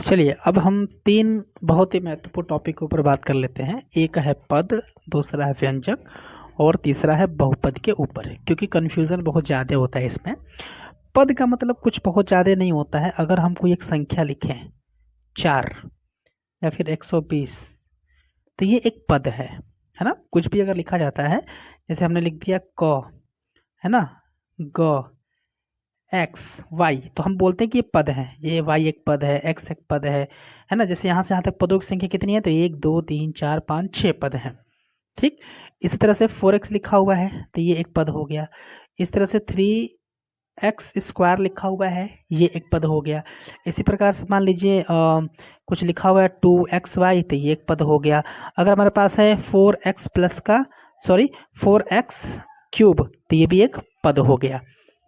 चलिए अब हम तीन बहुत ही महत्वपूर्ण टॉपिक के ऊपर बात कर लेते हैं। एक है पद, दूसरा है व्यंजक और तीसरा है बहुपद के ऊपर, क्योंकि कन्फ्यूज़न बहुत ज़्यादा होता है इसमें। पद का मतलब कुछ बहुत ज़्यादा नहीं होता है। अगर हम कोई एक संख्या लिखें 4 या फिर 120 तो ये एक पद है ना। कुछ भी अगर लिखा जाता है, जैसे हमने लिख दिया क, है ना, ग, एक्स वाई, तो हम बोलते हैं कि ये पद है। ये वाई एक पद है, एक्स एक पद है ना। जैसे यहाँ से यहाँ तक पदों की संख्या कितनी है, तो 1 2 3 4 5 6 पद हैं। ठीक, इसी तरह से 4x लिखा हुआ है तो ये एक पद हो गया। इस तरह से 3x स्क्वायर लिखा हुआ है, ये एक पद हो गया। इसी प्रकार से मान लीजिए कुछ लिखा हुआ है 2xy, तो ये एक पद हो गया। अगर हमारे पास है 4x प्लस का 4x क्यूब, तो ये भी एक पद हो गया।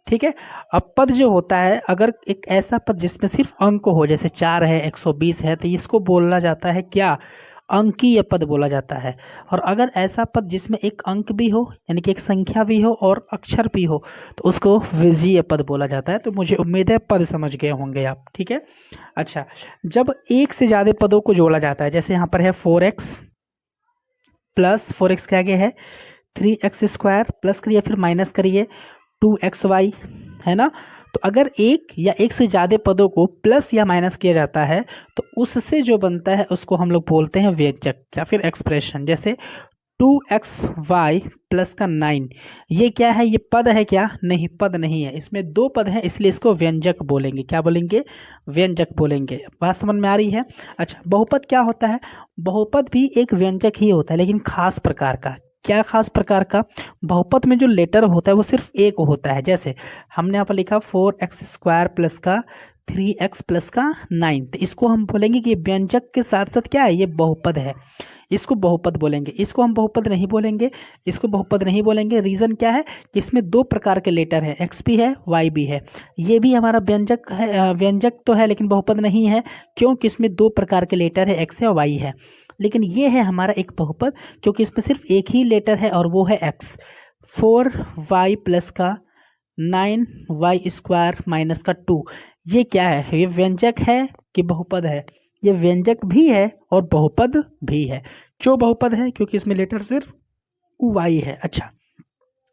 ठीक है। अब पद जो होता है, अगर एक ऐसा पद जिसमें सिर्फ अंक हो, जैसे 4 है 120 है, तो इसको बोला जाता है क्या, अंकीय पद बोला जाता है। और अगर ऐसा पद जिसमें एक अंक भी हो, यानी कि एक संख्या भी हो और अक्षर भी हो, तो उसको विजीय पद बोला जाता है। तो मुझे उम्मीद है पद समझ गए होंगे आप। ठीक है। अच्छा, जब एक से ज़्यादा पदों को जोड़ा जाता है, जैसे यहाँ पर है 4x प्लस 4x के आगे है 3x स्क्वायर, प्लस करिए फिर माइनस करिए 2xy, है ना। तो अगर एक या एक से ज़्यादा पदों को प्लस या माइनस किया जाता है, तो उससे जो बनता है उसको हम लोग बोलते हैं व्यंजक या फिर एक्सप्रेशन। जैसे 2xy प्लस का 9, ये क्या है, ये पद है क्या, नहीं पद नहीं है। इसमें दो पद हैं, इसलिए इसको व्यंजक बोलेंगे। क्या बोलेंगे, व्यंजक बोलेंगे। बात समझ में आ रही है। अच्छा, बहुपद क्या होता है, बहुपद भी एक व्यंजक ही होता है, लेकिन खास प्रकार का। क्या खास प्रकार का, बहुपद में जो लेटर होता है वो सिर्फ एक होता है। जैसे हमने यहाँ पर लिखा 4x स्क्वायर प्लस का 3x प्लस का 9, तो इसको हम बोलेंगे कि व्यंजक के साथ साथ क्या है, ये बहुपद है, इसको बहुपद बोलेंगे। इसको हम बहुपद नहीं बोलेंगे, इसको बहुपद नहीं बोलेंगे। रीज़न क्या है कि इसमें दो प्रकार के लेटर हैं, x भी है y भी है। ये भी हमारा व्यंजक है, व्यंजक तो है लेकिन बहुपद नहीं है, क्योंकि इसमें दो प्रकार के लेटर है, x है और y है। लेकिन ये है हमारा एक बहुपद, क्योंकि इसमें सिर्फ एक ही लेटर है और वो है x। 4y प्लस का 9y स्क्वायर माइनस का 2, ये क्या है, ये व्यंजक है कि बहुपद है, ये व्यंजक भी है और बहुपद भी है। क्यों बहुपद है, क्योंकि इसमें लेटर सिर्फ y है। अच्छा,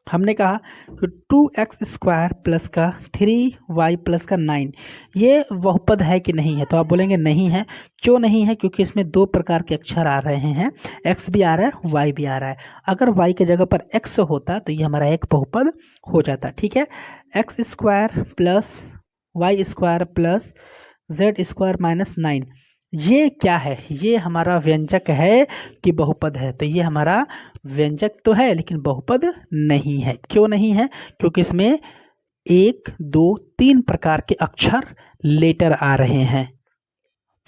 हमने कहा कि 2x स्क्वायर प्लस का 3y प्लस का 9, ये बहुपद है कि नहीं है, तो आप बोलेंगे नहीं है। क्यों नहीं है, क्योंकि इसमें दो प्रकार के अक्षर आ रहे हैं, x भी आ रहा है y भी आ रहा है। अगर y की जगह पर x होता तो ये हमारा एक बहुपद हो जाता। ठीक है। x square plus Y square plus Z square minus 9, ये क्या है, ये हमारा व्यंजक है कि बहुपद है, तो ये हमारा व्यंजक तो है लेकिन बहुपद नहीं है। क्यों नहीं है, क्योंकि इसमें 1 2 3 प्रकार के अक्षर लेटर आ रहे हैं।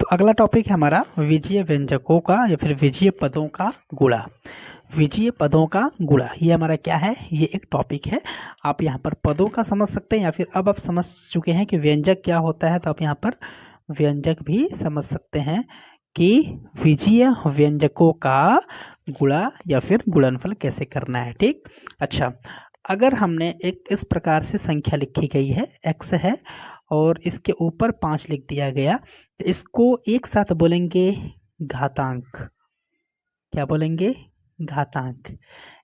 तो अगला टॉपिक है हमारा विजीय व्यंजकों का या फिर विजीय पदों का गुणा। विजीय पदों का गुणा, ये हमारा क्या है, ये एक टॉपिक है। आप यहाँ पर पदों का समझ सकते हैं, या फिर अब आप समझ चुके हैं कि व्यंजक क्या होता है, तो आप यहाँ पर व्यंजक भी समझ सकते हैं कि विजीय व्यंजकों का गुणा या फिर गुणनफल कैसे करना है। ठीक। अच्छा, अगर हमने एक इस प्रकार से संख्या लिखी गई है, x है और इसके ऊपर 5 लिख दिया गया, तो इसको एक साथ बोलेंगे घातांक। क्या बोलेंगे, घातांक।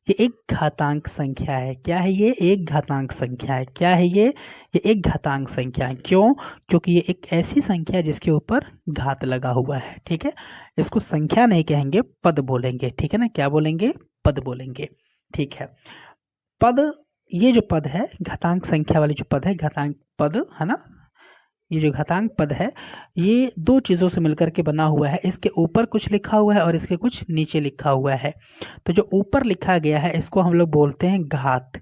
ये एक घातांक संख्या है। क्या है, ये एक घातांक संख्या है। क्या है ये एक घातांक संख्या है। क्यों, क्योंकि ये एक ऐसी संख्या है जिसके ऊपर घात लगा हुआ है। ठीक है। इसको संख्या नहीं कहेंगे, पद बोलेंगे। ठीक है ना, क्या बोलेंगे, पद बोलेंगे। ठीक है। पद, ये जो पद है, घातांक संख्या वाली जो पद है, घातांक पद है ना, ये जो घातांक पद है, ये दो चीज़ों से मिलकर के बना हुआ है। इसके ऊपर कुछ लिखा हुआ है और इसके कुछ नीचे लिखा हुआ है। तो जो ऊपर लिखा गया है इसको हम लोग बोलते हैं घात।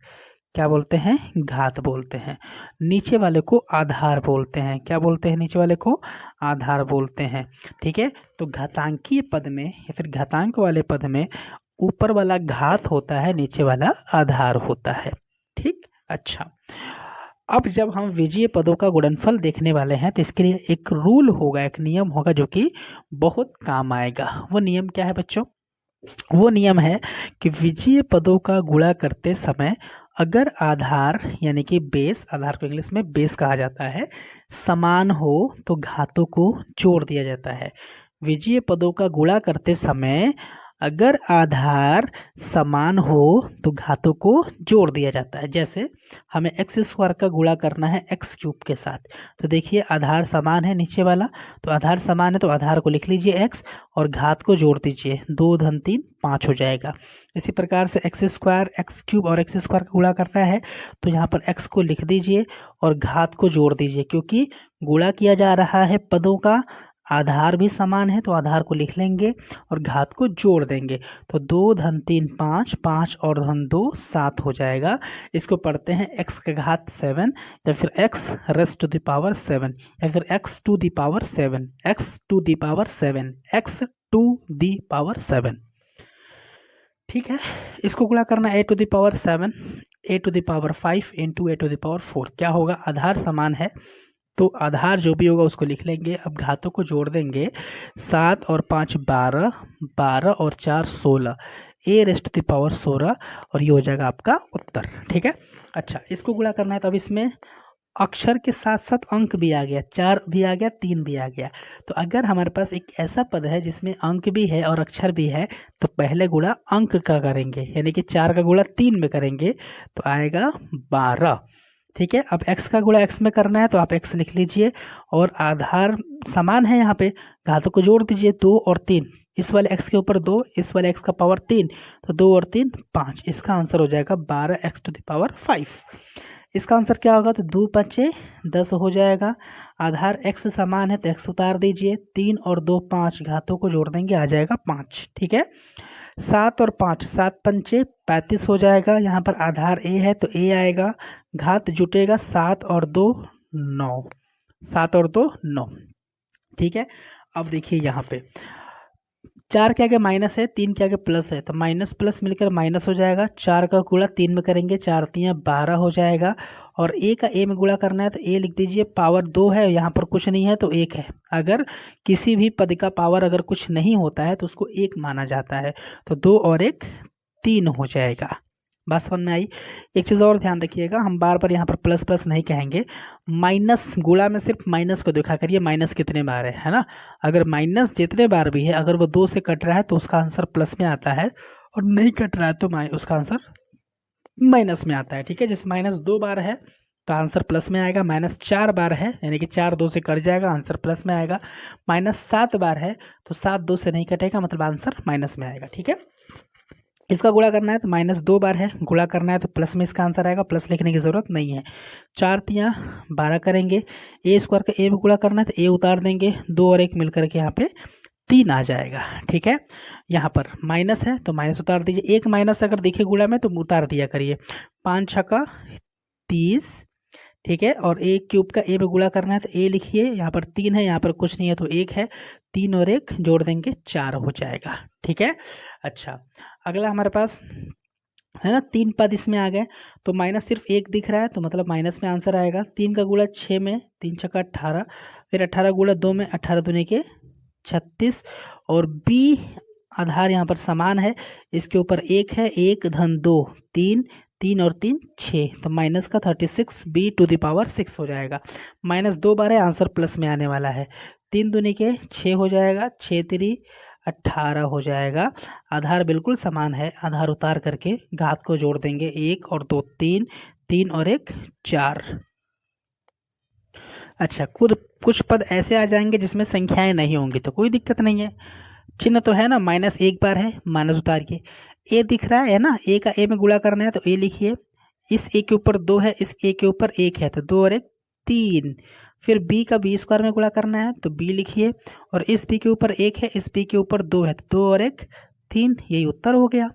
क्या बोलते हैं, घात बोलते हैं। नीचे वाले को आधार बोलते हैं। क्या बोलते हैं, नीचे वाले को आधार बोलते हैं। ठीक है। तो घातांकीय पद में या फिर घातांक वाले पद में ऊपर वाला घात होता है, नीचे वाला आधार होता है। ठीक। अच्छा, अब जब हम विजीय पदों का गुणनफल देखने वाले हैं, तो इसके लिए एक रूल होगा, एक नियम होगा जो कि बहुत काम आएगा। वो नियम क्या है बच्चों, वो नियम है कि विजीय पदों का गुणा करते समय अगर आधार यानी कि बेस, आधार को इंग्लिश में बेस कहा जाता है, समान हो तो घातों को जोड़ दिया जाता है। विजीय पदों का गुणा करते समय अगर आधार समान हो तो घातों को जोड़ दिया जाता है। जैसे हमें एक्स स्क्वायर का गुणा करना है एक्स क्यूब के साथ, तो देखिए आधार समान है नीचे वाला, तो आधार समान है तो आधार को लिख लीजिए एक्स और घात को जोड़ दीजिए, 2 धन 3 5 हो जाएगा। इसी प्रकार से एक्स स्क्वायर, एक्स क्यूब और एक्स स्क्वायर का गुणा करना है तो यहाँ पर एक्स को लिख दीजिए और घात को जोड़ दीजिए, क्योंकि गुणा किया जा रहा है पदों का, आधार भी समान है तो आधार को लिख लेंगे और घात को जोड़ देंगे, तो 2 धन 3 5, 5 और धन 2 7 हो जाएगा। इसको पढ़ते हैं x का घात 7 या फिर x raised to the power 7 या फिर x to the power 7, x to the power 7, x to the power 7। ठीक है, इसको गुणा करना a to the power 7, a to the power 5 into a to the power 4। क्या होगा, आधार समान है तो आधार जो भी होगा उसको लिख लेंगे। अब घातों को जोड़ देंगे, 7 और 5 12, 12 और 4 16, a raised to the power 16 और ये हो जाएगा आपका उत्तर। ठीक है, अच्छा इसको गुणा करना है तो अब इसमें अक्षर के साथ साथ अंक भी आ गया, 4 भी आ गया, 3 भी आ गया। तो अगर हमारे पास एक ऐसा पद है जिसमें अंक भी है और अक्षर भी है तो पहले गुणा अंक का करेंगे, यानी कि 4 का गुणा 3 में करेंगे तो आएगा 12। ठीक है, अब x का गुणा x में करना है तो आप x लिख लीजिए और आधार समान है, यहाँ पे घातों को जोड़ दीजिए, 2 और 3, इस वाले x के ऊपर 2, इस वाले x का पावर 3, तो 2 और 3 5। इसका आंसर हो जाएगा 12x टू द पावर 5। इसका आंसर क्या होगा, तो 2 5 10 हो जाएगा। आधार x समान है तो x उतार दीजिए, 3 और 2 5, घातों को जोड़ देंगे आ जाएगा 5। ठीक है, 7 और 5, 7 पंचे 35 हो जाएगा। यहाँ पर आधार a है तो a आएगा, घात जुटेगा 7 और 2 9, 7 और 2 9। ठीक है, अब देखिए यहाँ पे 4 के आगे माइनस है, 3 के आगे प्लस है, तो माइनस प्लस मिलकर माइनस हो जाएगा। 4 का गुणा 3 में करेंगे, 4 3 12 हो जाएगा। और a का a में गुणा करना है तो a लिख दीजिए, पावर 2 है, यहाँ पर कुछ नहीं है तो 1 है। अगर किसी भी पद का पावर अगर कुछ नहीं होता है तो उसको 1 माना जाता है, तो 2 और 1 3 हो जाएगा। बात समझ में आई। एक चीज़ और ध्यान रखिएगा, हम बार बार यहाँ पर प्लस प्लस नहीं कहेंगे, माइनस गुणा में सिर्फ माइनस को दिखा करिए, माइनस कितने बार है ना। अगर माइनस जितने बार भी है अगर वो 2 से कट रहा है तो उसका आंसर प्लस में आता है, और नहीं कट रहा है तो उसका आंसर माइनस में आता है। ठीक है, जैसे माइनस 2 बार है तो आंसर प्लस में आएगा, माइनस 4 बार है यानी कि 4 2 से कट जाएगा, आंसर प्लस में आएगा। माइनस 7 बार है तो 7 2 से नहीं कटेगा, मतलब आंसर माइनस में आएगा। ठीक है, इसका गुणा करना है तो माइनस 2 बार है, गुणा करना है तो प्लस में इसका आंसर आएगा, प्लस लिखने की जरूरत नहीं है। 4 3 12 करेंगे, ए स्क्वायर का ए में गुणा करना है तो ए उतार देंगे, 2 और 1 मिलकर के यहाँ पे 3 आ जाएगा। ठीक है, यहाँ पर माइनस है तो माइनस उतार दीजिए, एक माइनस अगर दिखे गुणा में तो उतार दिया करिए। 5 6 30। ठीक है, और ए क्यूब का ए में गुणा करना है तो ए लिखिए, यहाँ पर 3 है, यहाँ पर कुछ नहीं है तो 1 है, 3 और 1 जोड़ देंगे 4 हो जाएगा। ठीक है, अच्छा अगला हमारे पास है ना 3 पद इसमें आ गए, तो माइनस सिर्फ 1 दिख रहा है तो मतलब माइनस में आंसर आएगा। 3 का गुणा 6 में, 3 6 18, फिर 18 गुणा 2 में, 18 दूनी के 36, और बी आधार यहाँ पर समान है, इसके ऊपर 1 है, 1 धन 2 3, 3 और 3 6, तो माइनस का 36 बी टू द पावर 6 हो जाएगा। माइनस 2 बार है, आंसर प्लस में आने वाला है। 3 दूनी के 6 हो जाएगा, 6 3 18 हो जाएगा। आधार बिल्कुल समान है, आधार उतार करके घात को जोड़ देंगे, 1 और 2 3, 3 और 1 4। अच्छा, कुछ पद ऐसे आ जाएंगे जिसमें संख्याएं नहीं होंगी तो कोई दिक्कत नहीं है, चिन्ह तो है ना, माइनस 1 बार है, माइनस उतार के ए दिख रहा है ना, ए का ए में गुणा करना है तो ए लिखिए, इस ए के ऊपर 2 है, इस ए के ऊपर 1 है तो 2 और 1 3। फिर बी का बी स्क्वायर में गुणा करना है तो बी लिखिए, और इस बी के ऊपर 1 है, इस बी के ऊपर 2 है तो 2 और 1 3, यही उत्तर हो गया।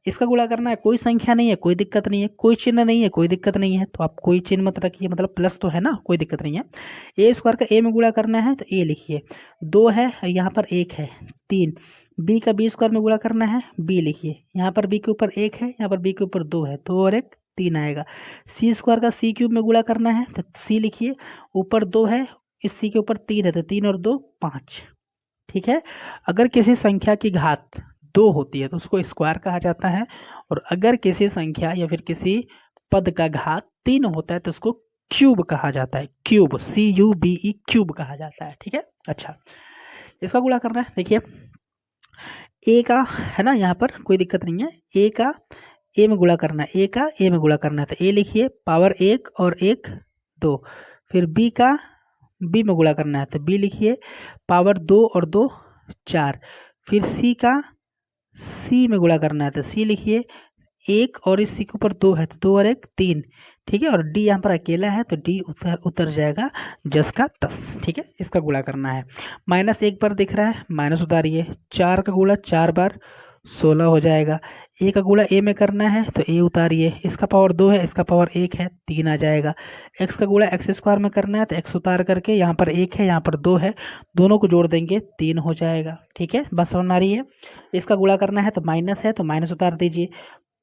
इसका गुणा करना है, कोई संख्या नहीं है कोई दिक्कत नहीं है, कोई चिन्ह नहीं है कोई दिक्कत नहीं है, तो आप कोई चिन्ह मत रखिए, मतलब प्लस तो है ना, कोई दिक्कत नहीं है। ए स्क्वायर का ए में गुणा करना है तो ए लिखिए, 2 है यहाँ पर 1 है 3, बी का बी स्क्वायर में गुणा करना है बी लिखिए, यहाँ पर बी के ऊपर 1 है, यहाँ पर बी के ऊपर 2 है, 2 और 1 3 आएगा। सी स्क्वायर का सी क्यूब में गुणा करना है तो सी लिखिए, ऊपर 2 है, इस सी के ऊपर 3 है तो 3 और 2 5। ठीक है, अगर किसी संख्या की घात 2 होती है तो उसको स्क्वायर कहा जाता है, और अगर किसी संख्या या फिर किसी पद का घात 3 होता है तो उसको क्यूब कहा जाता है, क्यूब, CUBE, क्यूब कहा जाता है। ठीक है, अच्छा इसका गुणा करना है। देखिए ए का है ना, यहाँ पर कोई दिक्कत नहीं है, ए का ए में गुणा करना है, ए का ए में गुणा करना है, तो ए लिखिए पावर 1 और 1 2, फिर बी का बी में गुणा करना है तो बी लिखिए पावर 2 और 2 4, फिर सी का सी में गुणा करना है तो सी लिखिए 1 और इस सी के ऊपर 2 है तो 2 और 1 3। ठीक है, और डी यहाँ पर अकेला है तो डी उतर जाएगा 10 का 10। ठीक है, इसका गुणा करना है। माइनस 1 बार दिख रहा है, माइनस उतारिए, 4 का गुणा 4 बार 16 हो जाएगा। ए का गुणा ए में करना है तो ए उतारिए, इसका पावर 2 है, इसका पावर 1 है, 3 आ जाएगा। एक्स का गुणा एक्स स्क्वायर में करना है तो एक्स उतार करके यहाँ पर 1 है, यहाँ पर 2 है, दोनों को जोड़ देंगे 3 हो जाएगा। ठीक है, बस समझ आ रही है। इसका गुणा करना है तो माइनस है तो माइनस उतार दीजिए,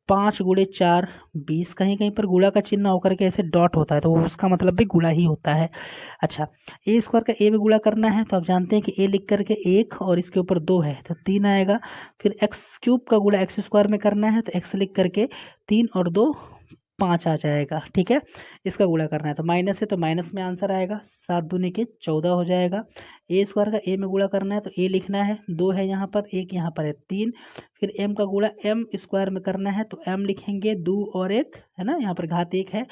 5 गुणे 4 20, कहीं कहीं पर गुणा का चिन्ह होकर के ऐसे डॉट होता है तो उसका मतलब भी गुणा ही होता है। अच्छा, ए स्क्वायर का ए में गुणा करना है तो आप जानते हैं कि ए लिख करके 1 और इसके ऊपर 2 है तो 3 आएगा। फिर एक्स क्यूब का गुणा एक्स स्क्वायर में करना है तो एक्स लिख करके 3 और 2 5 आ जाएगा। ठीक है, इसका गुणा करना है तो माइनस है तो माइनस में आंसर आएगा, 7 दूनी के 14 हो जाएगा। ए स्क्वायर का ए में गुणा करना है तो ए लिखना है, 2 है यहाँ पर, 1 यहाँ पर है 3, फिर एम का गुणा एम स्क्वायर में करना है तो एम लिखेंगे 2 और 1 है ना, यहाँ पर घात 1 है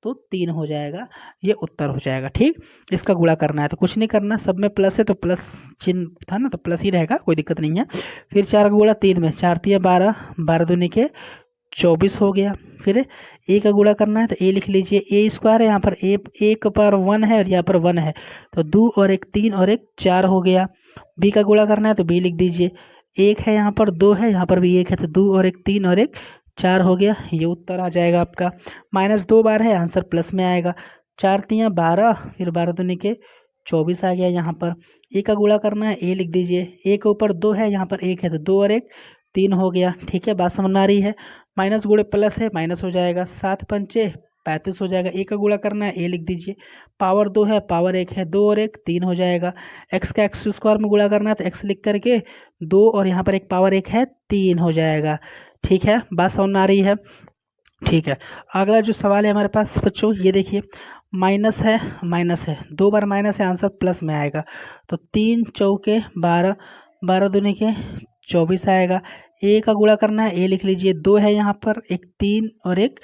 तो 3 हो जाएगा, ये उत्तर हो जाएगा। ठीक, इसका गुणा करना है तो कुछ नहीं करना, सब में प्लस है तो प्लस चिन्ह था ना तो प्लस ही रहेगा, कोई दिक्कत नहीं है। फिर 4 का गुणा 3 में, 4 3 12, 12 दूनी के 24 हो गया। फिर ए का गुणा करना है तो ए लिख लीजिए, ए स्क्वायर है यहाँ पर, ए के पर 1 है और यहाँ पर 1 है तो 2 और 1 3 और 1 4 हो गया। बी का गुणा करना है तो बी लिख दीजिए, 1 है यहाँ पर, 2 है यहाँ पर भी 1 है तो 2 और 1 3 और 1 4 हो गया, ये उत्तर आ जाएगा आपका। माइनस 2 बार है, आंसर प्लस में आएगा, 4 3 12, फिर 12 दूनी के 24 आ गया। यहाँ पर ए का गुणा करना है, ए लिख दीजिए, ए के ऊपर 2 है, यहाँ पर 1 है तो 2 और 1 3 हो गया। ठीक है, बात समझ में आ रही है। माइनस गुणे प्लस है, माइनस हो जाएगा, 7 पंचे 35 हो जाएगा। ए का गुणा करना है, ए लिख दीजिए, पावर 2 है, पावर 1 है, 2 और 1 3 हो जाएगा। एक्स का एक्स स्क्वायर में गुणा करना है तो एक्स लिख करके 2 और यहाँ पर एक पावर 1 है 3 हो जाएगा। ठीक है, बात समझ में आ रही है। ठीक है, अगला जो सवाल है हमारे पास बच्चों, ये देखिए, माइनस है, माइनस है, 2 बार माइनस है, आंसर प्लस में आएगा तो 3 चौके 12, 12 दूनी के 24 आएगा। ए का गुणा करना है, ए लिख लीजिए, 2 है यहाँ पर, एक 3 और 1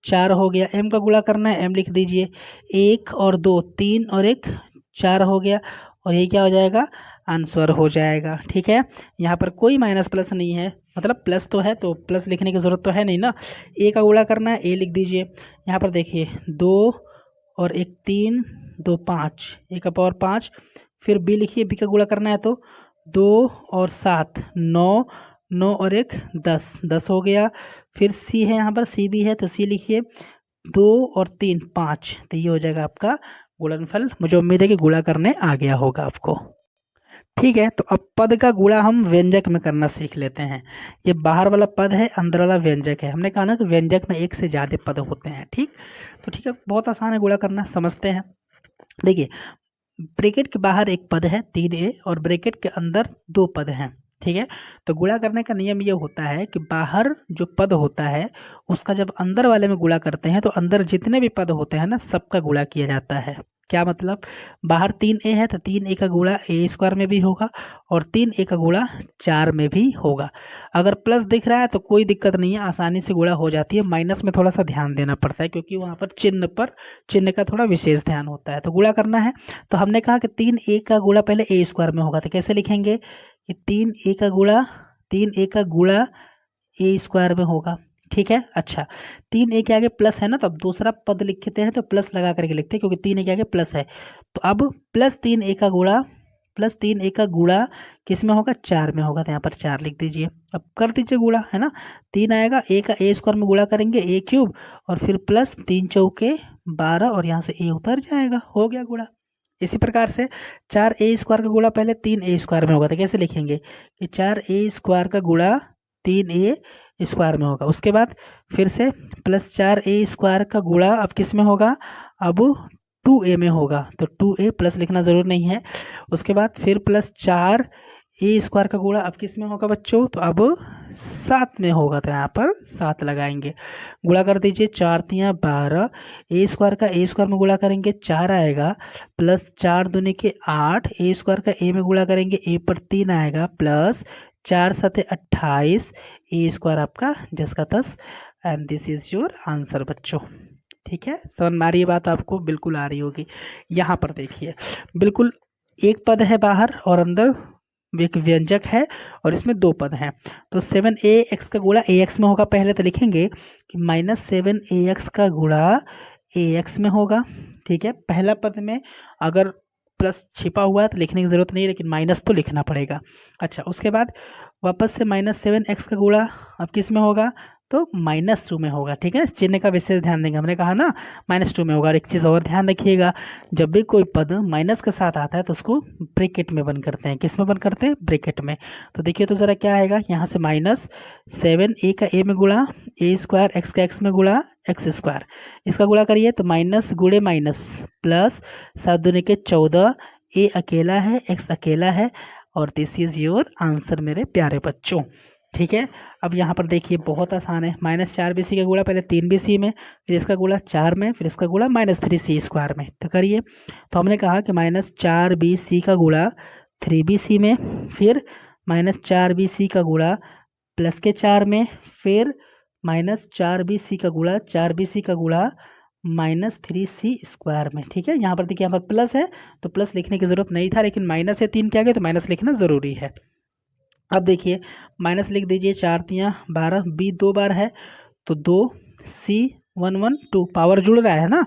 4 हो गया। एम का गुणा करना है, एम लिख दीजिए, 1 और 2 3 और 1 4 हो गया, और ये क्या हो जाएगा, आंसर हो जाएगा। ठीक है, यहाँ पर कोई माइनस प्लस नहीं है, मतलब प्लस तो है तो प्लस लिखने की ज़रूरत तो है नहीं ना। ए का गुणा करना है, ए लिख दीजिए, यहाँ पर देखिए 2 और 1 3 2 5, ए का पावर 5, फिर बी लिखिए, बी का गुणा करना है तो 2 और 7 9, 9 और 1 10, 10 हो गया। फिर सी है यहाँ पर, सी भी है तो सी लिखिए, 2 और 3 5, तो ये हो जाएगा आपका गुणनफल। मुझे उम्मीद है कि गुणा करने आ गया होगा आपको। ठीक है, तो अब पद का गुणा हम व्यंजक में करना सीख लेते हैं। ये बाहर वाला पद है, अंदर वाला व्यंजक है। हमने कहा ना कि व्यंजक में एक से ज़्यादा पद होते हैं। ठीक, तो ठीक है, बहुत आसान है गुणा करना, समझते हैं। देखिए, ब्रैकेट के बाहर एक पद है 3a और ब्रैकेट के अंदर 2 पद हैं। ठीक है, तो गुणा करने का नियम ये होता है कि बाहर जो पद होता है उसका जब अंदर वाले में गुणा करते हैं तो अंदर जितने भी पद होते हैं ना, सबका गुणा किया जाता है। क्या मतलब, बाहर 3a है तो 3a का गुणा ए स्क्वायर में भी होगा और 3a का गुणा 4 में भी होगा। अगर प्लस दिख रहा है तो कोई दिक्कत नहीं है, आसानी से गुणा हो जाती है। माइनस में थोड़ा सा ध्यान देना पड़ता है क्योंकि वहाँ पर चिन्ह का थोड़ा विशेष ध्यान होता है। तो गुणा करना है तो हमने कहा कि 3a का गुणा पहले ए स्क्वायर में होगा, तो कैसे लिखेंगे कि 3a का गुणा ए स्क्वायर में होगा। ठीक है, अच्छा 3a के आगे प्लस है ना, तो अब दूसरा पद लिखते हैं तो प्लस लगा करके लिखते हैं क्योंकि 3a के आगे प्लस है। तो अब प्लस 3a का गुणा किस में होगा, 4 में होगा, तो यहाँ पर 4 लिख दीजिए। अब कर दीजिए गुणा, है ना, 3 आएगा, a का ए स्क्वायर में गुणा करेंगे a क्यूब और फिर प्लस 3 चौके 12 और यहाँ से a उतर जाएगा, हो गया गुणा। इसी प्रकार से 4a स्क्वायर का गुणा पहले 3a स्क्वायर में होगा, तो कैसे लिखेंगे कि 4a स्क्वायर का गुणा 3a स्क्वायर में होगा। उसके बाद फिर से प्लस 4a स्क्वायर का गुणा अब किस में होगा, अब 2a में होगा, तो 2a प्लस लिखना ज़रूर नहीं है। उसके बाद फिर प्लस 4a स्क्वायर का गुणा अब किस में होगा बच्चों, तो अब सात में होगा तो यहाँ पर 7 लगाएंगे। गुणा कर दीजिए, 4 तियाँ 12, ए स्क्वायर का ए स्क्वायर में गुणा करेंगे 4 आएगा, प्लस 4 दूनी के 8, ए स्क्वायर का ए में गुणा करेंगे ए पर 3 आएगा, प्लस 4 सते 28, ए स्क्वायर आपका 10 का 10, and this is your answer बच्चों। ठीक है, समझ में आ रही है बात आपको? बिल्कुल आ रही होगी। यहाँ पर देखिए, बिल्कुल एक पद है बाहर और अंदर एक व्यंजक है और इसमें 2 पद हैं। तो 7ax का गुणा ax में होगा। पहले तो लिखेंगे कि -7ax का गुणा ax में होगा। ठीक है, पहला पद में अगर प्लस छिपा हुआ है तो लिखने की ज़रूरत नहीं है, लेकिन माइनस तो लिखना पड़ेगा। अच्छा, उसके बाद वापस से -7x का गुणा अब किस में होगा? तो -2 में होगा। ठीक है, चिन्ह का विशेष ध्यान देंगे, हमने कहा ना -2 में होगा। और एक चीज़ और ध्यान रखिएगा, जब भी कोई पद माइनस के साथ आता है तो उसको ब्रैकेट में बंद करते हैं। किस में बंद करते हैं? ब्रैकेट में। तो देखिए तो ज़रा क्या आएगा यहाँ से, -7a का a में गुणा a स्क्वायर, x का x में गुणा x स्क्वायर, इसका गुणा करिए तो माइनस गुणे माइनस, प्लस 7 दूनी के 14, a अकेला है x अकेला है, और दिस इज योर आंसर मेरे प्यारे बच्चों। ठीक है, अब यहाँ पर देखिए बहुत आसान है। -4bc का गुणा पहले 3bc में, फिर इसका गुणा 4 में, फिर इसका गुणा -3c स्क्वायर में। तो करिए, तो हमने कहा कि -4bc का गुणा 3bc में, फिर -4bc का गुणा प्लस के 4 में, फिर -4bc का गुणा 4bc का गुणा -3c स्क्वायर में। ठीक है, यहाँ पर देखिए यहाँ पर प्लस है तो प्लस लिखने की ज़रूरत नहीं था, लेकिन माइनस है 3 के आगे तो माइनस लिखना ज़रूरी है। अब देखिए माइनस लिख दीजिए, 4 तियाँ 12, b 2 बार है तो 2c 1 1 2, पावर जुड़ रहा है ना,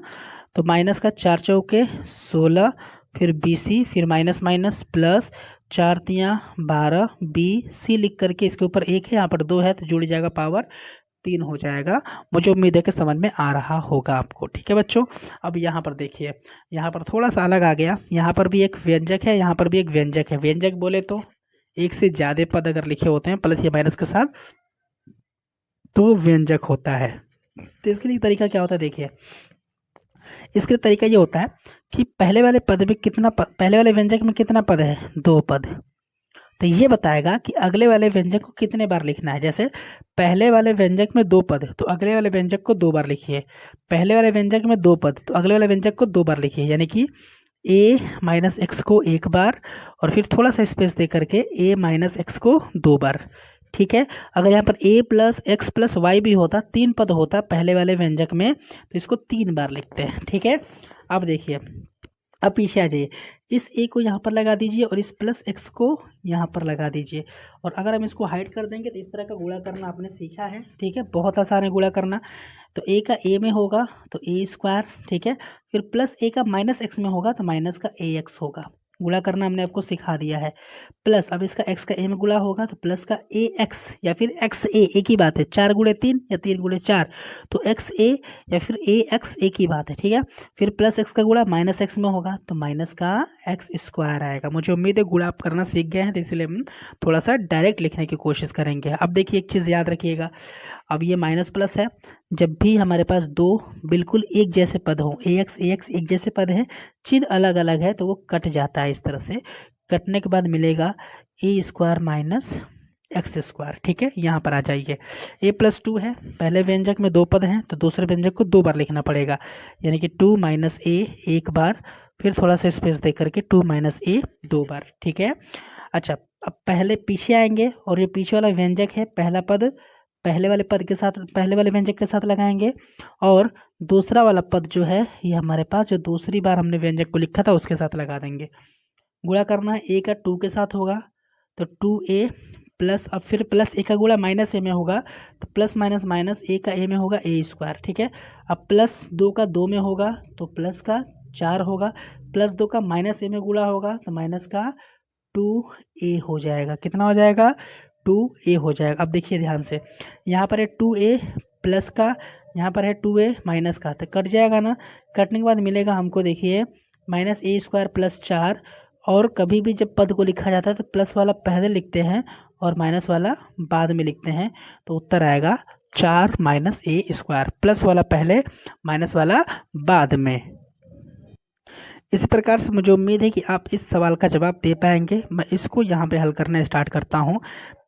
तो माइनस का 4 चौके 16, फिर bc, फिर माइनस माइनस प्लस 4 तियाँ 12, bc लिख करके इसके ऊपर 1 है, यहाँ पर 2 है तो जुड़ जाएगा, पावर 3 हो जाएगा। मुझे उम्मीद है कि समझ में आ रहा होगा आपको। ठीक है बच्चों, अब यहाँ पर देखिए, यहाँ पर थोड़ा सा अलग आ गया। यहाँ पर भी एक व्यंजक है, यहाँ पर भी एक व्यंजक है। व्यंजक बोले तो एक से ज़्यादा पद अगर लिखे होते हैं प्लस या माइनस के साथ तो वो व्यंजक होता है। तो इसके लिए तरीका क्या होता है, देखिए इसके तरीका ये होता है कि पहले वाले पद में कितना पहले वाले व्यंजक में कितना पद है? 2 पद। तो ये बताएगा कि अगले वाले व्यंजक को कितने बार लिखना है। जैसे पहले वाले व्यंजक में 2 पद तो अगले वाले व्यंजक को 2 बार लिखिए, पहले वाले व्यंजक में 2 पद तो अगले वाले व्यंजक को 2 बार लिखिए, यानी कि a माइनस एक्स को 1 बार और फिर थोड़ा सा स्पेस दे करके a माइनस एक्स को 2 बार। ठीक है, अगर यहाँ पर a plus X plus Y भी होता, 3 पद होता पहले वाले व्यंजक में, तो इसको 3 बार लिखते हैं। ठीक है, अब देखिए, अब पीछे आ जाइए, इस a को यहाँ पर लगा दीजिए और इस प्लस एक्स को यहाँ पर लगा दीजिए, और अगर हम इसको हाइड कर देंगे तो इस तरह का गुणा करना आपने सीखा है। ठीक है, बहुत आसान है गुणा करना। तो a का a में होगा तो a स्क्वायर, ठीक है, फिर प्लस a का माइनस एक्स में होगा तो माइनस का ax होगा। गुणा करना हमने आपको सिखा दिया है। प्लस अब इसका x का a में गुणा होगा तो प्लस का ax या फिर xa, एक ही बात है, 4 गुणे 3 या 3 गुणे 4, तो xa या फिर ax एक ही बात है। ठीक है, फिर प्लस x का गुणा माइनस x में होगा तो माइनस का x स्क्वायर आएगा। मुझे उम्मीद है गुणा आप करना सीख गए हैं, तो इसलिए हम थोड़ा सा डायरेक्ट लिखने की कोशिश करेंगे। अब देखिए एक चीज़ याद रखिएगा, अब ये माइनस प्लस है, जब भी हमारे पास 2 बिल्कुल एक जैसे पद हों, ax एक जैसे पद है, चिन्ह अलग अलग है, तो वो कट जाता है। इस तरह से कटने के बाद मिलेगा a square minus x square. ठीक है, यहाँ पर आ जाइए, a प्लस 2 है, पहले व्यंजक में 2 पद हैं तो दूसरे व्यंजक को 2 बार लिखना पड़ेगा, यानी कि 2 माइनस a 1 बार, फिर थोड़ा सा स्पेस दे करके 2 माइनस a 2 बार। ठीक है, अच्छा अब पहले पीछे आएंगे और ये पीछे वाला व्यंजक है, पहला पद पहले वाले पद के साथ, पहले वाले व्यंजक के साथ लगाएंगे, और दूसरा वाला पद जो है ये हमारे पास जो दूसरी बार हमने व्यंजक को लिखा था उसके साथ लगा देंगे। गुणा करना है, a का 2 के साथ होगा तो 2a प्लस, अब फिर प्लस a का गुणा माइनस a में होगा तो प्लस माइनस माइनस a का a में होगा a स्क्वायर। ठीक है, अब प्लस 2 का 2 में होगा तो प्लस का 4 होगा, प्लस 2 का माइनस a में गुणा होगा तो माइनस का 2a हो जाएगा। कितना हो जाएगा? 2a हो जाएगा। अब देखिए ध्यान से, यहाँ पर है 2a प्लस का, यहाँ पर है 2a माइनस का, तो कट जाएगा ना, कटने के बाद मिलेगा हमको, देखिए माइनस a स्क्वायर प्लस 4, और कभी भी जब पद को लिखा जाता है तो प्लस वाला पहले लिखते हैं और माइनस वाला बाद में लिखते हैं, तो उत्तर आएगा 4 माइनस a स्क्वायर, प्लस वाला पहले माइनस वाला बाद में। इसी प्रकार से मुझे उम्मीद है कि आप इस सवाल का जवाब दे पाएंगे। मैं इसको यहाँ पे हल करना स्टार्ट करता हूँ।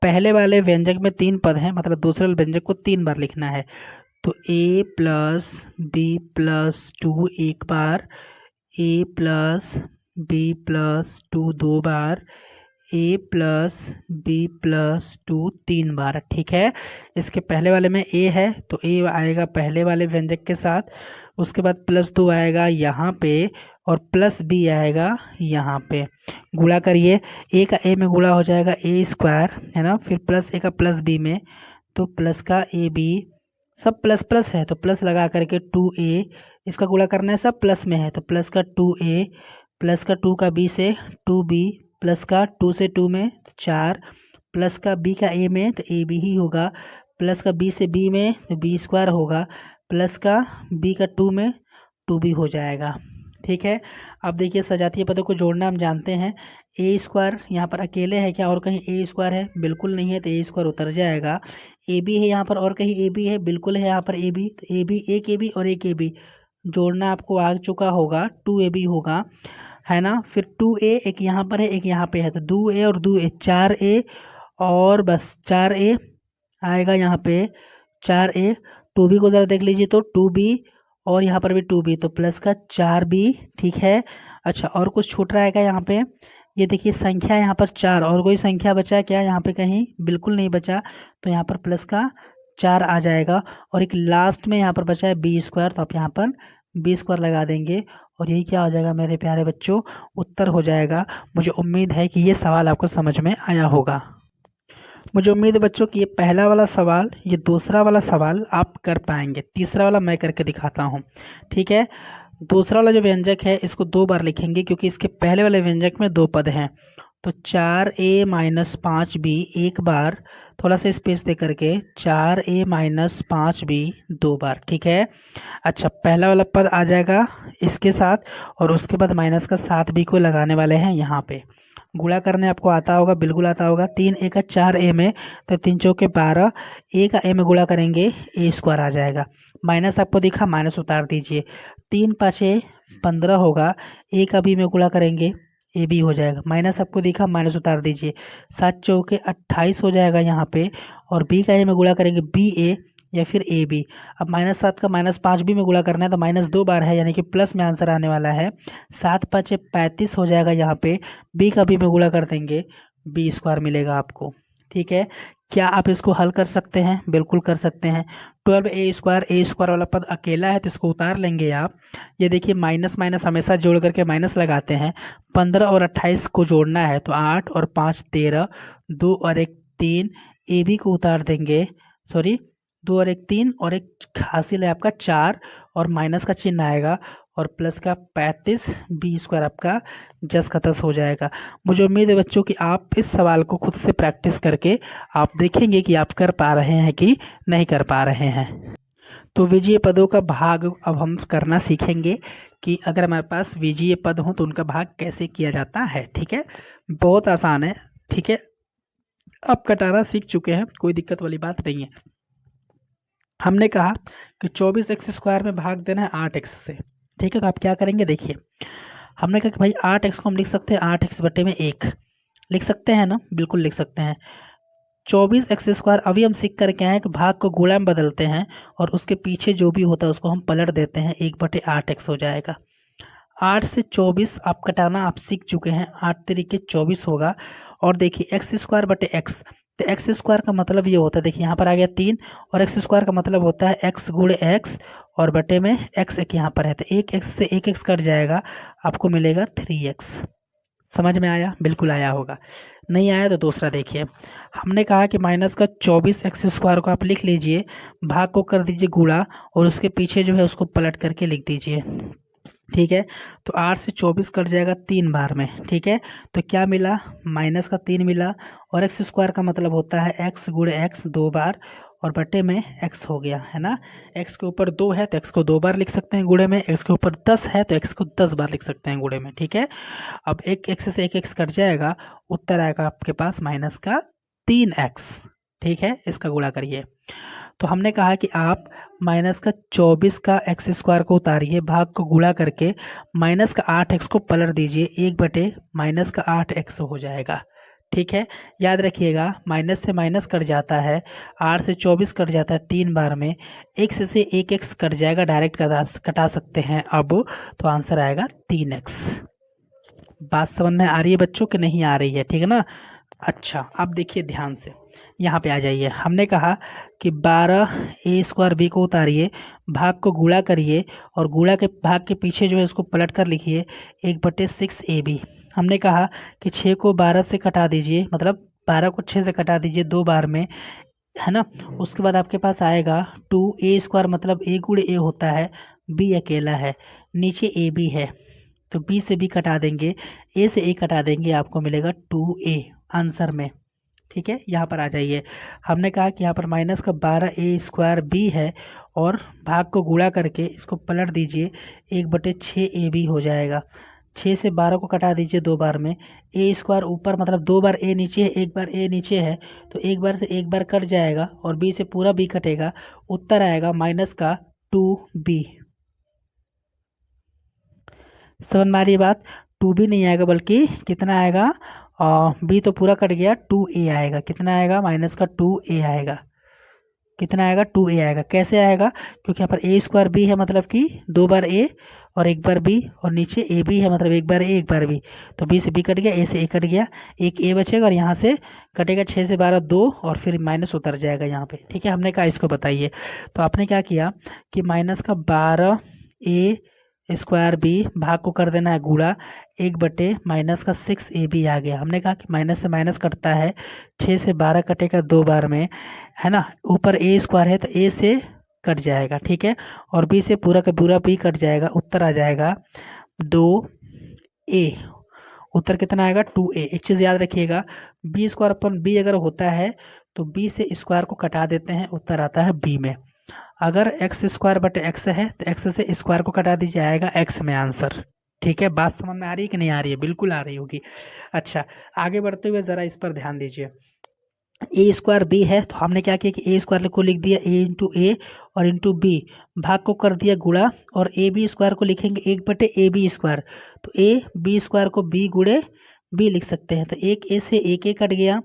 पहले वाले व्यंजक में 3 पद हैं, मतलब दूसरे वाले व्यंजक को 3 बार लिखना है। तो a प्लस बी प्लस 2 एक बार, a प्लस बी प्लस 2 2 बार, a प्लस बी प्लस 2 3 बार। ठीक है, इसके पहले वाले में a है तो a आएगा पहले वाले व्यंजक के साथ, उसके बाद प्लस 2 आएगा यहाँ पे और प्लस बी आएगा यहाँ पे। गुणा करिए, a का a में गुणा हो जाएगा a स्क्वायर, है ना, फिर प्लस a का प्लस b में, तो प्लस का ए बी, सब प्लस प्लस है तो प्लस लगा करके 2a, इसका गुणा करना है, सब प्लस में है तो प्लस का 2a, प्लस का 2 का b से 2b, प्लस का 2 से 2 में 4, प्लस का b का a में तो a b ही होगा, प्लस का b से b में तो b स्क्वायर होगा, प्लस का b का 2 में 2b हो जाएगा। ठीक है, अब देखिए सजातीय पदों को जोड़ना हम जानते हैं। ए स्क्वायर यहाँ पर अकेले है क्या, और कहीं ए स्क्वायर है, बिल्कुल नहीं है, तो ए स्क्वायर उतर जाएगा। ए बी है यहाँ पर, और कहीं ए बी है, बिल्कुल है यहाँ पर ए बी, तो ए बी, एक ए बी और एक ए बी जोड़ना आपको आ चुका होगा, 2ab होगा, है ना। फिर 2a एक यहाँ पर है, एक यहाँ पे है, तो 2a और 2a 4a, और बस 4a आएगा यहाँ पे, 4a। 2b को ज़रा देख लीजिए तो 2b, और यहाँ पर भी 2b, तो प्लस का 4b। ठीक है, अच्छा और कुछ छूट रहा है क्या यहाँ पे, ये देखिए संख्या यहाँ पर 4, और कोई संख्या बचा क्या यहाँ पे, कहीं बिल्कुल नहीं बचा, तो यहाँ पर प्लस का 4 आ जाएगा। और एक लास्ट में यहाँ पर बचा है बी स्क्वायर, तो आप यहाँ पर बी स्क्वायर लगा देंगे और यही क्या हो जाएगा मेरे प्यारे बच्चों, उत्तर हो जाएगा। मुझे उम्मीद है कि ये सवाल आपको समझ में आया होगा। मुझे उम्मीद है बच्चों कि ये पहला वाला सवाल, ये दूसरा वाला सवाल आप कर पाएंगे, तीसरा वाला मैं करके दिखाता हूँ। ठीक है, दूसरा वाला जो व्यंजक है इसको 2 बार लिखेंगे क्योंकि इसके पहले वाले व्यंजक में 2 पद हैं। तो 4a माइनस 5b एक बार, थोड़ा सा स्पेस दे करके 4a माइनस 5b 2 बार। ठीक है, अच्छा पहला वाला पद आ जाएगा इसके साथ, और उसके बाद माइनस का 7b को लगाने वाले हैं यहाँ पे। गुणा करने आपको आता होगा, बिल्कुल आता होगा। 3 a का 4a में, तो 3 चौके 12, a का a में गुणा करेंगे a स्क्वायर आ जाएगा। माइनस आपको दिखा, माइनस उतार दीजिए, 3 5 15 होगा, a का b में गुणा करेंगे ए बी हो जाएगा, माइनस आपको दिखा, माइनस उतार दीजिए, 7 चौके 28 हो जाएगा यहाँ पे, और बी का ए में गुणा करेंगे बी ए या फिर ए बी। अब -7 का -5b में गुणा करना है तो -2 बार है, यानी कि प्लस में आंसर आने वाला है। 7 5 35 हो जाएगा यहाँ पे, बी का बी में गुणा कर देंगे, बी स्क्वायर मिलेगा आपको। ठीक है, क्या आप इसको हल कर सकते हैं, बिल्कुल कर सकते हैं। 12a स्क्वायर वाला पद अकेला है तो इसको उतार लेंगे आप। ये देखिए माइनस माइनस हमेशा जोड़ करके माइनस लगाते हैं। 15 और 28 को जोड़ना है तो 8 और 5 13, 2 और 1 3, ए बी को उतार देंगे, सॉरी 2 और 1 3, और एक हासिल है आपका 4, और माइनस का चिन्ह आएगा, और प्लस का 35, बी स्क्वायर आपका जस का तस हो जाएगा। मुझे उम्मीद है बच्चों कि आप इस सवाल को खुद से प्रैक्टिस करके आप देखेंगे कि आप कर पा रहे हैं कि नहीं कर पा रहे हैं। तो विजीय पदों का भाग अब हम करना सीखेंगे कि अगर हमारे पास विजीय पद हो तो उनका भाग कैसे किया जाता है। ठीक है, बहुत आसान है। ठीक है, अब कटाना सीख चुके हैं, कोई दिक्कत वाली बात नहीं है। हमने कहा कि 24x² में भाग देना है 8x से। ठीक है, तो आप क्या करेंगे, देखिए हमने कहा कि भाई 8x को हम लिख सकते हैं 8x बटे में 1, लिख सकते हैं ना, बिल्कुल लिख सकते हैं। 24x² अभी हम सीख करके आए कि भाग को गुणा में बदलते हैं और उसके पीछे जो भी होता है उसको हम पलट देते हैं, 1/8x हो जाएगा। 8 से 24 आप कटाना आप सीख चुके हैं, 8 तरीके 24 होगा। और देखिए x² बटे x, तो x² का मतलब ये होता है, देखिए यहाँ पर आ गया 3, और x² का मतलब होता है x गुणे x, और बटे में x एक यहाँ पर है, तो 1x से 1x कट जाएगा, आपको मिलेगा 3x। समझ में आया, बिल्कुल आया होगा। नहीं आया तो दूसरा देखिए, हमने कहा कि माइनस का 24x² को आप लिख लीजिए, भाग को कर दीजिए गुणा, और उसके पीछे जो है उसको पलट करके लिख दीजिए। ठीक है, तो 8 से 24 कट जाएगा 3 बार में। ठीक है, तो क्या मिला, माइनस का 3 मिला, और x² का मतलब होता है x गुणे x 2 बार, और बटे में x हो गया, है ना। x के ऊपर 2 है तो x को 2 बार लिख सकते हैं गुणे में, x के ऊपर 10 है तो x को 10 बार लिख सकते हैं गुणे में। ठीक है, अब एक x से एक x कट जाएगा, उत्तर आएगा आपके पास माइनस का 3x। ठीक है, इसका गुणा करिए। तो हमने कहा कि आप माइनस का 24 का एक्स स्क्वायर को उतारिए, भाग को गुणा करके माइनस का 8x को पलट दीजिए, 1 बटे माइनस का 8x हो जाएगा। ठीक है, याद रखिएगा माइनस से माइनस कट जाता है, 8 से 24 कट जाता है 3 बार में, x से 1x कट जाएगा, डायरेक्ट कटा सकते हैं अब, तो आंसर आएगा 3x। बात समझ में आ रही है बच्चों कि नहीं आ रही है? ठीक है ना। अच्छा, अब देखिए ध्यान से, यहाँ पे आ जाइए। हमने कहा कि 12a² b को उतारिए, भाग को गुणा करिए और गुणा के भाग के पीछे जो है उसको पलट कर लिखिए 1/6ab। हमने कहा कि 6 को 12 से कटा दीजिए, मतलब 12 को 6 से कटा दीजिए 2 बार में, है ना। उसके बाद आपके पास आएगा 2a², मतलब a गुणे a होता है, b अकेला है, नीचे ab है, तो b से b कटा देंगे, a से a कटा देंगे, आपको मिलेगा 2a आंसर में। ठीक है, यहाँ पर आ जाइए। हमने कहा कि यहाँ पर माइनस का 12a² b है और भाग को गुणा करके इसको पलट दीजिए, 1/6ab हो जाएगा। 6 से 12 को कटा दीजिए 2 बार में, a² ऊपर, मतलब 2 बार a नीचे है, 1 बार a नीचे है, तो 1 बार से 1 बार कट जाएगा और b से पूरा b कटेगा, उत्तर आएगा माइनस का 2b। समझ में आ रही है बात? 2b नहीं आएगा, बल्कि कितना आएगा, b तो पूरा कट गया, 2a आएगा। कितना आएगा? माइनस का 2a आएगा। कितना आएगा? 2a आएगा। कैसे आएगा? क्योंकि यहाँ पर a² b है, मतलब कि 2 बार a और 1 बार b, और नीचे ab है, मतलब 1 बार a 1 बार b, तो b से b कट गया, a से a कट गया, एक a बचेगा और यहाँ से कटेगा 6 से 12 2, और फिर माइनस उतर जाएगा यहाँ पे। ठीक है, हमने कहा इसको बताइए, तो आपने क्या किया कि माइनस का 12a² b, भाग को कर देना है गुणा, 1 बटे माइनस का 6ab आ गया। हमने कहा कि माइनस से माइनस कटता है, 6 से 12 कटेगा 2 बार में, है ना। ऊपर a² है तो a से कट जाएगा, ठीक है, और b से पूरा का पूरा b कट जाएगा, उत्तर आ जाएगा 2a। उत्तर कितना आएगा? 2a। एक चीज़ याद रखिएगा, b² अपन b अगर होता है तो b से स्क्वायर को कटा देते हैं, उत्तर आता है b में। अगर x² बटे x है तो x से स्क्वायर को कटा दीजिए, आएगा x में आंसर। ठीक है, बात समझ में आ रही है कि नहीं आ रही है? बिल्कुल आ रही होगी। अच्छा, आगे बढ़ते हुए ज़रा इस पर ध्यान दीजिए। a² b है, तो हमने क्या किया कि a² को लिख दिया a इंटू ए और इंटू बी, भाग को कर दिया गुणा, और ab² को लिखेंगे 1/ab², तो ab² को b गुणे b लिख सकते हैं, तो एक a से एक a कट गया,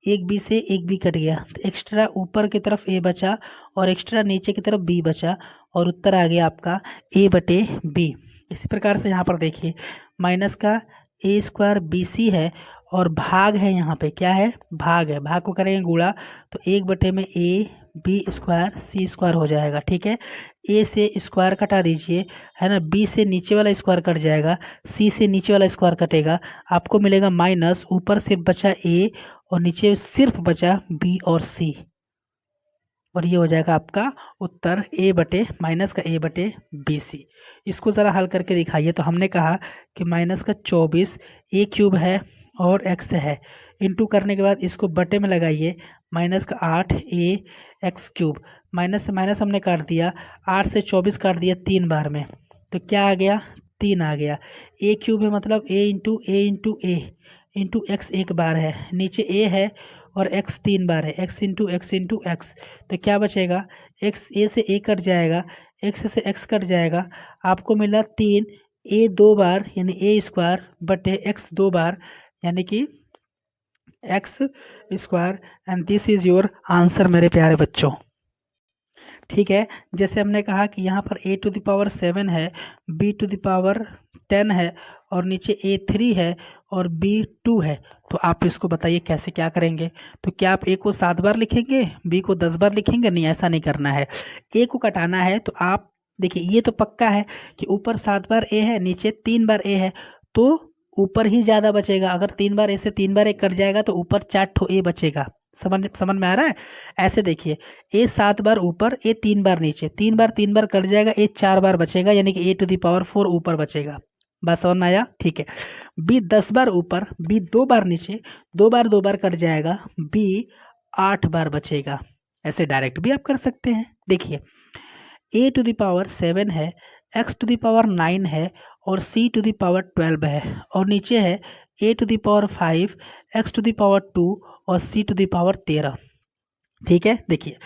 एक b से एक b कट गया, तो एक्स्ट्रा ऊपर की तरफ a बचा और एक्स्ट्रा नीचे की तरफ b बचा, और उत्तर आ गया आपका a/b। इसी प्रकार से यहाँ पर देखिए, माइनस का a² bc है और भाग है, यहाँ पे क्या है? भाग है, भाग को करेंगे गुणा, तो 1 बटे में ab² c² हो जाएगा। ठीक है, a से स्क्वायर कटा दीजिए, है ना, b से नीचे वाला स्क्वायर कट जाएगा, c से नीचे वाला स्क्वायर कटेगा, आपको मिलेगा माइनस, ऊपर सिर्फ बचा a और नीचे सिर्फ बचा b और c, और ये हो जाएगा आपका उत्तर माइनस का a/bc। इसको ज़रा हल करके दिखाइए। तो हमने कहा कि माइनस का 24 a³ है और x है, इंटू करने के बाद इसको बटे में लगाइए, माइनस का 8ax³, माइनस से माइनस हमने काट दिया, 8 से 24 काट दिया 3 बार में, तो क्या आ गया? 3 आ गया। a³ है, मतलब a into a into x 1 बार है, नीचे a है और x 3 बार है, x इंटू x, तो क्या बचेगा? x a से a कट जाएगा, x से x कट जाएगा, आपको मिला 3, a 2 बार यानी a² बटे x 2 बार यानी कि x², and this is your answer मेरे प्यारे बच्चों। ठीक है, जैसे हमने कहा कि यहाँ पर a⁴ है, b⁴ है और नीचे a3 है और b2 है, तो आप इसको बताइए कैसे क्या करेंगे? तो क्या आप a को 7 बार लिखेंगे, b को 10 बार लिखेंगे? नहीं, ऐसा नहीं करना है। a को कटाना है तो आप देखिए, ये तो पक्का है कि ऊपर 7 बार a है, नीचे 3 बार a है, तो ऊपर ही ज़्यादा बचेगा। अगर 3 बार a से 3 बार a कट जाएगा तो ऊपर 4 ठो a बचेगा। समझ में आ रहा है? ऐसे देखिए, a 7 बार ऊपर, a 3 बार नीचे, 3 बार कट जाएगा, a 4 बार बचेगा, यानी कि a⁴ ऊपर बचेगा। बात समझ में आया? ठीक है, b 10 बार ऊपर, b 2 बार नीचे, 2 बार कट जाएगा, b 8 बार बचेगा। ऐसे डायरेक्ट भी आप कर सकते हैं। देखिए, a⁴ है, x⁴ है और c⁴ है, और नीचे है a⁵, x⁴ 2 और c⁴ 13। ठीक है, देखिए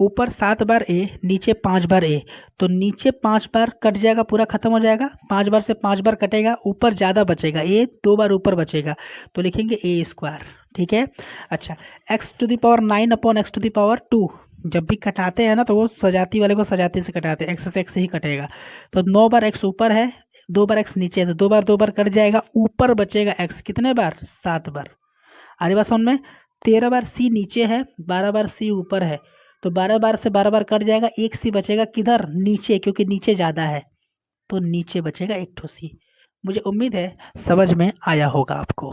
ऊपर 7 बार ए, नीचे 5 बार ए, तो नीचे 5 बार कट जाएगा, पूरा खत्म हो जाएगा। 5 बार से 5 बार कटेगा, ऊपर ज़्यादा बचेगा, ए 2 बार ऊपर बचेगा, तो लिखेंगे ए स्क्वायर। ठीक है, अच्छा X to the power 9 upon X to the power 2, जब भी कटाते हैं ना तो वो सजाती वाले को सजाती से कटाते हैं, एक्स से एक्स ही कटेगा। तो 9 बार एक्स ऊपर है, 2 बार एक्स नीचे है, तो 2 बार कट जाएगा, ऊपर बचेगा एक्स कितने बार, 7 बार। आगे बात समझ में। 13 बार सी नीचे है, 12 बार सी ऊपर है, तो 12 बार से 12 बार कट जाएगा, एक सी बचेगा किधर, नीचे, क्योंकि नीचे ज़्यादा है, तो नीचे बचेगा एक ठो सी। मुझे उम्मीद है समझ में आया होगा आपको।